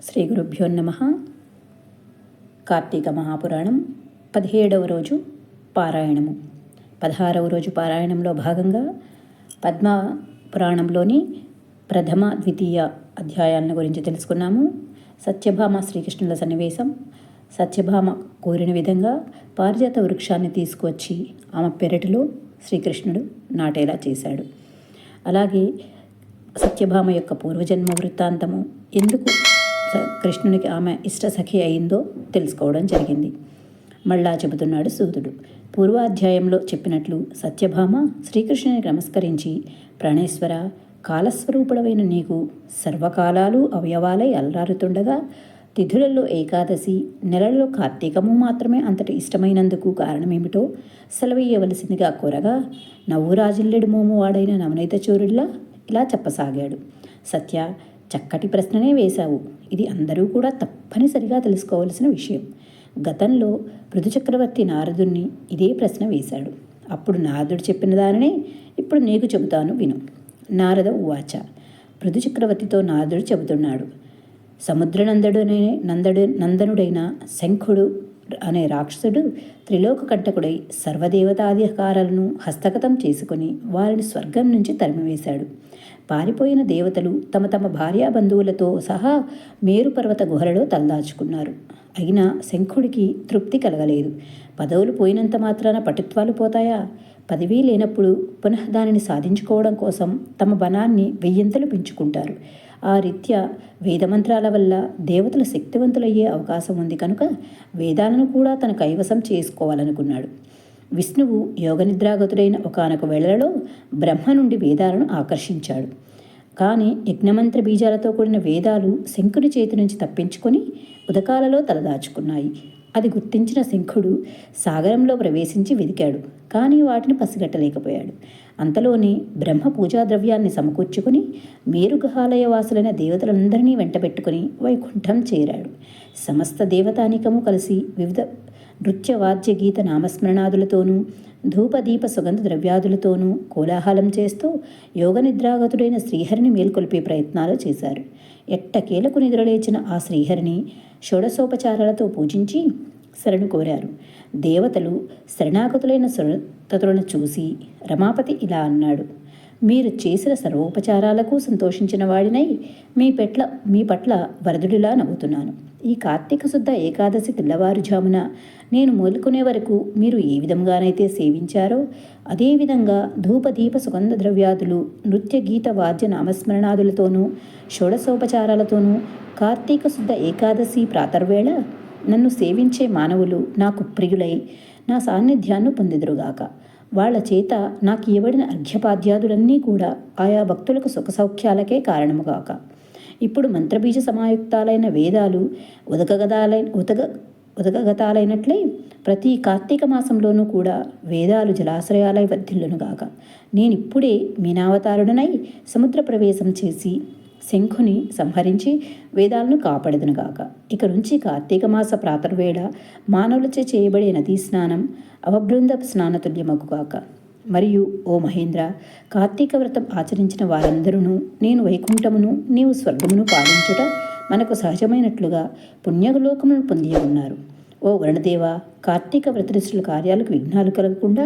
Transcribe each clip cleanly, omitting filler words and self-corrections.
శ్రీ గురుభ్యో నమః. కార్తీక మహాపురాణం 17వ రోజు పారాయణము. 16వ రోజు పారాయణంలో భాగంగా పద్మ పురాణంలోని ప్రథమ ద్వితీయ అధ్యాయాలను గురించి తెలుసుకున్నాము. సత్యభామ శ్రీకృష్ణుల సన్నివేశం. సత్యభామ కోరిన విధంగా పారిజాత వృక్షాన్ని తీసుకువచ్చి ఆమె పెరటిలో శ్రీకృష్ణుడు నాటేలా చేశాడు. అలాగే సత్యభామ యొక్క పూర్వజన్మ వృత్తాంతము, ఎందుకు కృష్ణునికి ఆమె ఇష్టసఖి అయిందో తెలుసుకోవడం జరిగింది. మళ్ళా చెబుతున్నాడు సూతుడు. పూర్వాధ్యాయంలో చెప్పినట్లు సత్యభామ శ్రీకృష్ణునికి నమస్కరించి, ప్రాణేశ్వర, కాలస్వరూపుడవైన నీకు సర్వకాలాలు అవయవాలై అల్లారుతుండగా తిథులలో ఏకాదశి, నెలలో కార్తీకము మాత్రమే అంతటి ఇష్టమైనందుకు కారణమేమిటో సెలవీయవలసిందిగా కోరగా, నవ్వురాజిల్లెడు మోము వాడైన నవనీత చోరుడిలా ఇలా చెప్పసాగాడు. సత్య, చక్కటి ప్రశ్ననే వేశావు. ఇది అందరూ కూడా తప్పనిసరిగా తెలుసుకోవలసిన విషయం. గతంలో పృథుచక్రవర్తి నారదుణ్ణి ఇదే ప్రశ్న వేశాడు. అప్పుడు నారదుడు చెప్పిన దానినే ఇప్పుడు నీకు చెబుతాను విను. నారద ఉవాచ. పృథుచక్రవర్తితో నారదుడు చెబుతున్నాడు. నందనుడైన శంఖుడు అనే రాక్షసుడు త్రిలోక కంటకుడై సర్వదేవతాధికారాలను హస్తగతం చేసుకుని వారిని స్వర్గం నుంచి తరిమివేశాడు. పారిపోయిన దేవతలు తమ తమ భార్యాబంధువులతో సహా మేరు పర్వత గుహలలో తలదాచుకున్నారు. అయినా శంఖుడికి తృప్తి కలగలేదు. పదవులు పోయినంత మాత్రాన పటుత్వాలు పోతాయా? పదవీ లేనప్పుడు పునః దానిని సాధించుకోవడం కోసం తమ బలాన్ని వెయ్యింతలు పెంచుకుంటారు. ఆ రీత్యా వేదమంత్రాల వల్ల దేవతలు శక్తివంతులయ్యే అవకాశం ఉంది కనుక వేదాలను కూడా తన కైవసం చేసుకోవాలనుకున్నాడు. విష్ణువు యోగనిద్రాగతుడైన ఒకానొక వేళలో బ్రహ్మ నుండి వేదాలను ఆకర్షించాడు. కానీ యజ్ఞమంత్ర బీజాలతో కూడిన వేదాలు శంఖుడి చేతి నుంచి తప్పించుకొని ఉదకాలలో తలదాచుకున్నాయి. అది గుర్తించిన శంఖుడు సాగరంలో ప్రవేశించి వెదికాడు. కానీ వాటిని పసిగట్టలేకపోయాడు. అంతలోనే బ్రహ్మ పూజా ద్రవ్యాన్ని సమకూర్చుకుని మేరుగహాలయ వాసులైన దేవతలందరినీ వెంటబెట్టుకుని వైకుంఠం చేరాడు. సమస్త దేవతానికము కలిసి వివిధ నృత్య వాద్య గీత నామస్మరణాదులతోనూ ధూపదీప సుగంధ ద్రవ్యాదులతోనూ కోలాహలం చేస్తూ యోగనిద్రాగతుడైన శ్రీహరిని మేల్కొల్పే ప్రయత్నాలు చేశారు. ఎట్టకేలకు నిద్రలేచిన ఆ శ్రీహరిని షోడశోపచారాలతో పూజించి శరణు కోరారు. దేవతలు శరణాగతులైన సురతతులను చూసి రమాపతి ఇలా అన్నాడు. మీరు చేసిన సర్వోపచారాలకు సంతోషించిన వాడినై మీ పట్ల వరదుడిలా నవ్వుతున్నాను. ఈ కార్తీక శుద్ధ ఏకాదశి తెల్లవారుజామున నేను మేలుకునే వరకు మీరు ఏ విధంగానైతే సేవించారో అదేవిధంగా ధూపదీప సుగంధ ద్రవ్యాదులు, నృత్య గీత వాద్య నామస్మరణాదులతోనూ షోడశోపచారాలతోనూ కార్తీక శుద్ధ ఏకాదశి ప్రాతర్వేళ నన్ను సేవించే మానవులు నాకు ప్రియులై నా సాన్నిధ్యాన్ని పొందిదురుగాక. వాళ్ల చేత నాకు ఇవ్వబడిన అర్ఘ్యపాద్యాదులన్నీ కూడా ఆయా భక్తులకు సుఖసౌఖ్యాలకే కారణముగాక. ఇప్పుడు మంత్రబీజ సమాయుక్తాలైన వేదాలు ఉదగగతాలైనట్లే ప్రతి కార్తీక మాసంలోనూ కూడా వేదాలు జలాశ్రయాలై వర్ధిల్లునుగాక. నేనిప్పుడే మీనావతారుడనై సముద్ర ప్రవేశం చేసి శంఖుని సంహరించి వేదాలను కాపాడదునుగాక. ఇక నుంచి కార్తీక మాస ప్రాతర్వేళ మానవులచే చేయబడే నదీ స్నానం అవబృంద స్నానతుల్యమగుగాక. మరియు ఓ మహేంద్ర, కార్తీక వ్రతం ఆచరించిన వారందరూ నేను వైకుంఠమును నీవు స్వర్గమును పాలించుట మనకు సహజమైనట్లుగా పుణ్యలోకములను పొంది ఉన్నారు. ఓ వరుణదేవ, కార్తీక వ్రతనిష్ఠుల కార్యాలకు విఘ్నాలు కలగకుండా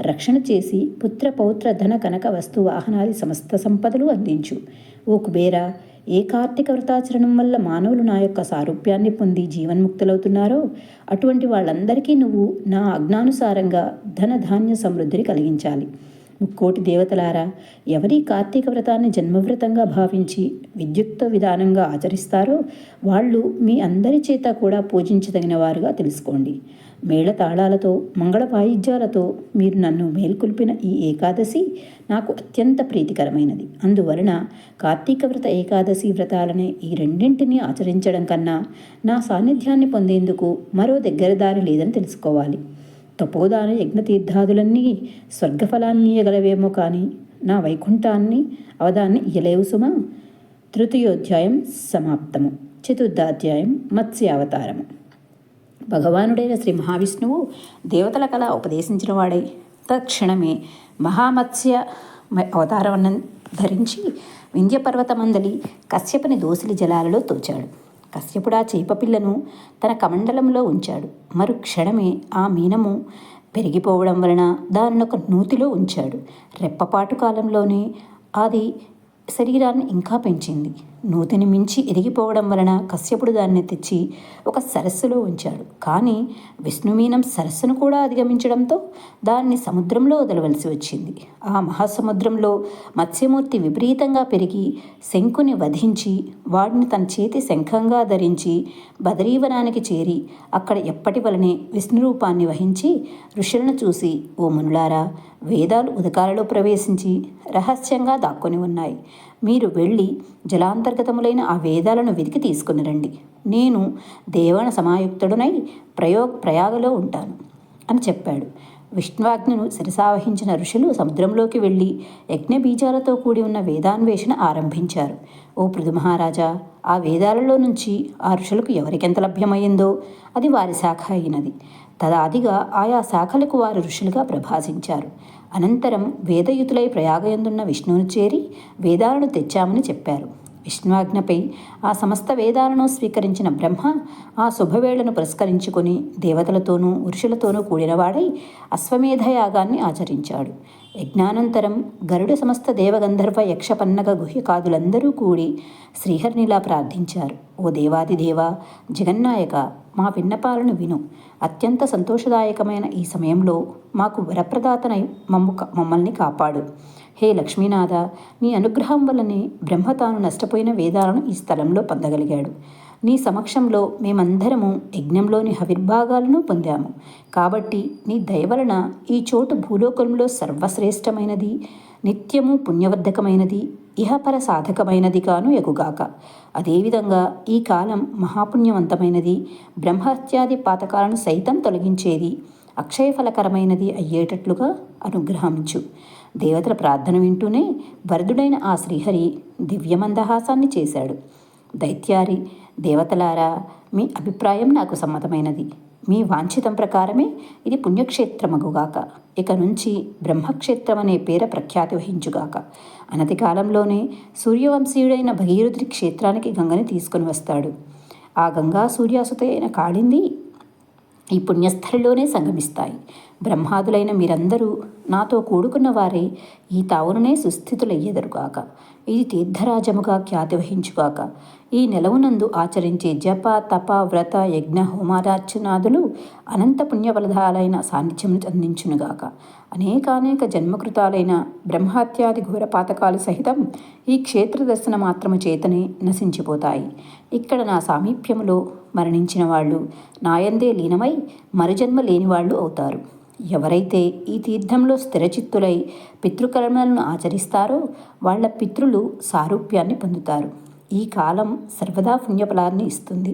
రక్షణ చేసి పుత్ర పౌత్ర ధన కనక వస్తు వాహనాది సమస్త సంపదలు అందించు. ఓ కుబేర, ఏ కార్తీక వ్రతాచరణం వల్ల మానవులు నా యొక్క సారూప్యాన్ని పొంది జీవన్ముక్తులవుతున్నారో అటువంటి వాళ్ళందరికీ నువ్వు నా ఆజ్ఞానుసారంగా ధన ధాన్య సమృద్ధిని కలిగించాలి. ముక్కోటి దేవతలారా, ఎవరి కార్తీక వ్రతాన్ని జన్మవ్రతంగా భావించి విద్యుక్త విధానంగా ఆచరిస్తారో వాళ్ళు మీ అందరి చేత కూడా పూజించదగిన వారుగా తెలుసుకోండి. మేళతాళాలతో మంగళ వాయిద్యాలతో మీరు నన్ను మేల్కొల్పిన ఈ ఏకాదశి నాకు అత్యంత ప్రీతికరమైనది. అందువలన కార్తీక వ్రత ఏకాదశి వ్రతాలనే ఈ రెండింటినీ ఆచరించడం కన్నా నా సాన్నిధ్యాన్ని పొందేందుకు మరో దగ్గర దారి లేదని తెలుసుకోవాలి. తపోదాన యజ్ఞతీర్థాదులన్నీ స్వర్గఫలాన్ని ఇయ్యగలవేమో కానీ నా వైకుంఠాన్ని అవదాన్ని ఇయ్యలేవు సుమా. తృతీయోధ్యాయం సమాప్తము. చతుర్థాధ్యాయం మత్స్యావతారము. భగవానుడైన శ్రీ మహావిష్ణువు దేవతల కళ ఉపదేశించిన వాడై తక్షణమే మహామత్స్య అవతారాన్ని ధరించి వింధ్యపర్వతమందలి కశ్యపుని దోసిలి జలాలలో తోచాడు. కశ్యపుడు ఆ చేపపిల్లను తన కమండలంలో ఉంచాడు. మరుక్షణమే ఆ మీనము పెరిగిపోవడం వలన దానినొక నూతిలో ఉంచాడు. రెప్పపాటు కాలంలోనే అది శరీరాన్ని ఇంకా పెంచింది. నూతిని మించి ఎదిగిపోవడం వలన కశ్యపుడు దాన్ని తెచ్చి ఒక సరస్సులో ఉంచాడు. కానీ విష్ణుమీనం సరస్సును కూడా అధిగమించడంతో దాన్ని సముద్రంలో వదలవలసి వచ్చింది. ఆ మహాసముద్రంలో మత్స్యమూర్తి విపరీతంగా పెరిగి శంఖుని వధించి వాడిని తన చేతి శంఖంగా ధరించి బదరీవనానికి చేరి అక్కడ ఎప్పటి వలనే విష్ణు రూపాన్ని వహించి ఋషులను చూసి, ఓ మునులారా, వేదాలు ఉదకాలలో ప్రవేశించి రహస్యంగా దాక్కొని ఉన్నాయి. మీరు వెళ్ళి జలాంతర్గతములైన ఆ వేదాలను వెతికి తీసుకుని రండి. నేను దేవణ సమాయుక్తుడునై ప్రయాగలో ఉంటాను అని చెప్పాడు. విష్ణువాజ్ఞను శిరసావహించిన ఋషులు సముద్రంలోకి వెళ్ళి యజ్ఞబీజాలతో కూడి ఉన్న వేదాన్వేషణ ఆరంభించారు. ఓ పృథు మహారాజా, ఆ వేదాలలో నుంచి ఆ ఋషులకు ఎవరికెంత లభ్యమైందో అది వారి శాఖ అయినది. తదాదిగా ఆయా శాఖలకు వారు ఋషులుగా ప్రభాసించారు. అనంతరం వేదయుతులై ప్రయాగయందున్న విష్ణువును చేరి వేదాలను తెచ్చామని చెప్పారు. విష్ణువాజ్ఞపై ఆ సమస్త వేదాలను స్వీకరించిన బ్రహ్మ ఆ శుభవేళను పురస్కరించుకొని దేవతలతోనూ ఋషులతోనూ కూడినవాడై అశ్వమేధయాగాన్ని ఆచరించాడు. యజ్ఞానంతరం గరుడ సమస్త దేవగంధర్వ యక్షపన్నగ గుహ్యకాదులందరూ కూడి శ్రీహరినిలా ప్రార్థించారు. ఓ దేవాదిదేవ, జగన్నాయక, మా విన్నపాలను విను. అత్యంత సంతోషదాయకమైన ఈ సమయంలో మాకు వరప్రదాతనై మమ్మల్ని కాపాడు. హే లక్ష్మీనాథ, నీ అనుగ్రహం వల్లనే బ్రహ్మ తాను నష్టపోయిన వేదాలను ఈ స్థలంలో పొందగలిగాడు. నీ సమక్షంలో మేమందరము యజ్ఞంలోని హవిర్భాగాలను పొందాము. కాబట్టి నీ దయ వలన ఈ చోటు భూలోకంలో సర్వశ్రేష్టమైనది, నిత్యము పుణ్యవర్ధకమైనది, ఇహపర సాధకమైనది కాను ఎగుగాక. అదేవిధంగా ఈ కాలం మహాపుణ్యవంతమైనది, బ్రహ్మహత్యాది పాతకాలను సైతం తొలగించేది, అక్షయఫలకరమైనది అయ్యేటట్లుగా అనుగ్రహించు. దేవతల ప్రార్థన వింటూనే వరదుడైన ఆ శ్రీహరి దివ్యమందహాసాన్ని చేశాడు. దైత్యారి, దేవతలారా, మీ అభిప్రాయం నాకు సమ్మతమైనది. మీ వాంఛితం ప్రకారమే ఇది పుణ్యక్షేత్రమగుగాక. ఇక నుంచి బ్రహ్మక్షేత్రమనే పేర ప్రఖ్యాతి వహించుగాక. అనతి కాలంలోనే సూర్యవంశీయుడైన భగీరథుడి క్షేత్రానికి గంగని తీసుకుని వస్తాడు. ఆ గంగా సూర్యాసుత అయిన కాళింది ఈ పుణ్యస్థలిలోనే సంగమిస్తాయి. బ్రహ్మాదులైన మీరందరూ నాతో కూడుకున్న వారే ఈ తావుననే సుస్థితులయ్యేదరుగాక. ఇది తీర్థరాజముగా ఖ్యాతి వహించుగాక. ఈ నెలవునందు ఆచరించే జప, తప, వ్రత, యజ్ఞ, హోమారార్చనాదులు అనంత పుణ్యఫలదాలైన సాన్నిధ్యమును అందించునుగాక. అనేకానేక జన్మకృతాలైన బ్రహ్మహత్యాది ఘోర పాతకాలు సహితం ఈ క్షేత్ర దర్శన మాత్రము చేతనే నశించిపోతాయి. ఇక్కడ నా సామీప్యములో మరణించిన వాళ్ళు నాయందే లీనమై మరుజన్మ లేనివాళ్ళు అవుతారు. ఎవరైతే ఈ తీర్థంలో స్థిరచిత్తులై పితృకర్మలను ఆచరిస్తారో వాళ్ల పితృలు సారూప్యాన్ని పొందుతారు. ఈ కాలం సర్వదా పుణ్యఫలాన్ని ఇస్తుంది.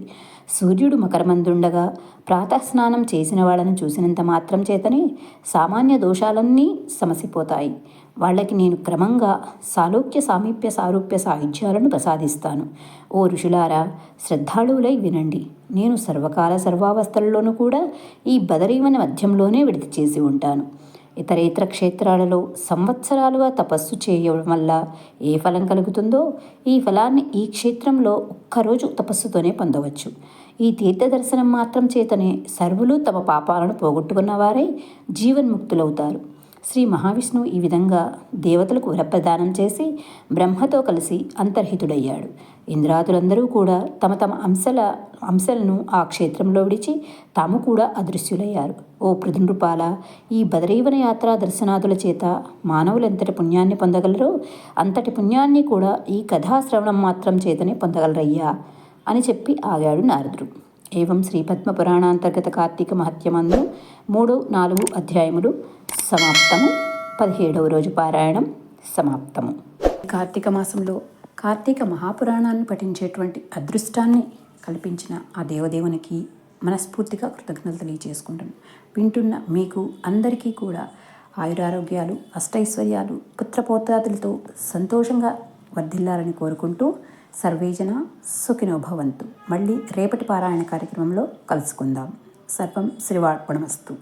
సూర్యుడు మకరమందుండగా ప్రాతఃస్నానం చేసిన వాళ్ళని చూసినంత మాత్రం చేతనే సామాన్య దోషాలన్నీ సమసిపోతాయి. వాళ్ళకి నేను క్రమంగా సాలోక్య సామీప్య సారూప్య సాయుధ్యాలను ప్రసాదిస్తాను. ఓ ఋషులారా, శ్రద్ధాళువులై వినండి. నేను సర్వకాల సర్వావస్థలలోనూ కూడా ఈ బదరీవన మధ్యంలోనే విడిది చేసి ఉంటాను. ఇతరేతర క్షేత్రాలలో సంవత్సరాలుగా తపస్సు చేయడం వల్ల ఏ ఫలం కలుగుతుందో ఈ ఫలాన్ని ఈ క్షేత్రంలో ఒక్కరోజు తపస్సుతోనే పొందవచ్చు. ఈ తీర్థ దర్శనం మాత్రం చేతనే సర్వులు తమ పాపాలను పోగొట్టుకున్న వారై జీవన్ముక్తులవుతారు. శ్రీ మహావిష్ణువు ఈ విధంగా దేవతలకు వరప్రదానం చేసి బ్రహ్మతో కలిసి అంతర్హితుడయ్యాడు. ఇంద్రాదులందరూ కూడా తమ తమ అంశలను ఆ క్షేత్రంలో విడిచి తాము కూడా అదృశ్యులయ్యారు. ఓ పృథునృపాల, ఈ బదరీవన యాత్రా దర్శనాదుల చేత మానవులు ఎంతటి పుణ్యాన్ని పొందగలరో అంతటి పుణ్యాన్ని కూడా ఈ కథాశ్రవణం మాత్రం చేతనే పొందగలరయ్యా అని చెప్పి ఆగాడు నారదుడు. ఏవం శ్రీ పద్మపురాణాంతర్గత కార్తీక మహత్యమందు 3-4 అధ్యాయములు సమాప్తము. 17వ రోజు పారాయణం సమాప్తము. కార్తీక మాసంలో కార్తీక మహాపురాణాన్ని పఠించేటువంటి అదృష్టాన్ని కల్పించిన ఆ దేవదేవునికి మనస్ఫూర్తిగా కృతజ్ఞతలు తెలియజేసుకుంటాను. వింటున్న మీకు అందరికీ కూడా ఆయురారోగ్యాలు, అష్టైశ్వర్యాలు, పుత్రపోత్రాదులతో సంతోషంగా వర్ధిల్లాలని కోరుకుంటూ సర్వేజన సుఖినో భవంతు. మళ్ళీ రేపటి పారాయణ కార్యక్రమంలో కలుసుకుందాం. సర్వం శ్రీవార్పణమస్తు.